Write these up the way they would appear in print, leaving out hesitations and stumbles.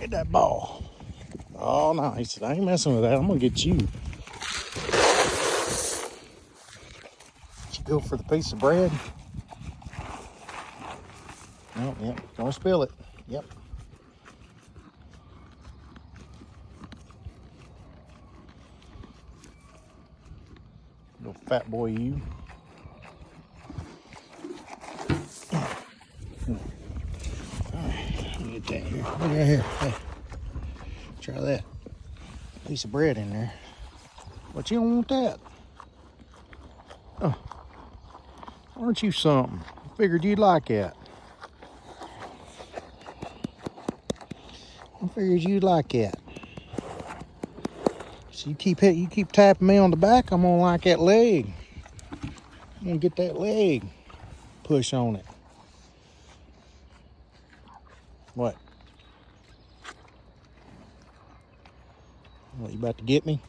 Get that ball. Oh no, he said, I ain't messing with that. I'm gonna get you. Did you go for the piece of bread? No, yep, don't spill it. Yep. Little fat boy you. Alright, let me get that here. Look right here. Hey, try that. Piece of bread in there. But you don't want that. Oh, aren't you something? Figured you'd like that. I figured you'd like that. So you keep tapping me on the back, I'm gonna like that leg. I'm gonna get that leg. Push on it. What? What, you about to get me?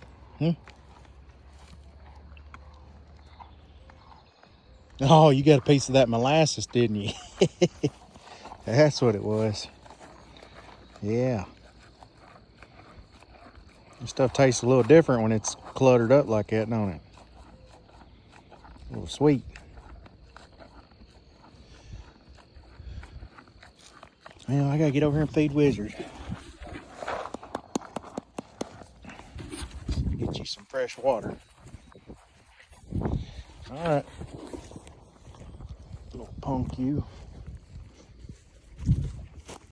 Oh, you got a piece of that molasses, didn't you? That's what it was. Yeah. This stuff tastes a little different when it's cluttered up like that, don't it? A little sweet. Well, I gotta get over here and feed Wizard. Get you some fresh water. All right. Little punk you.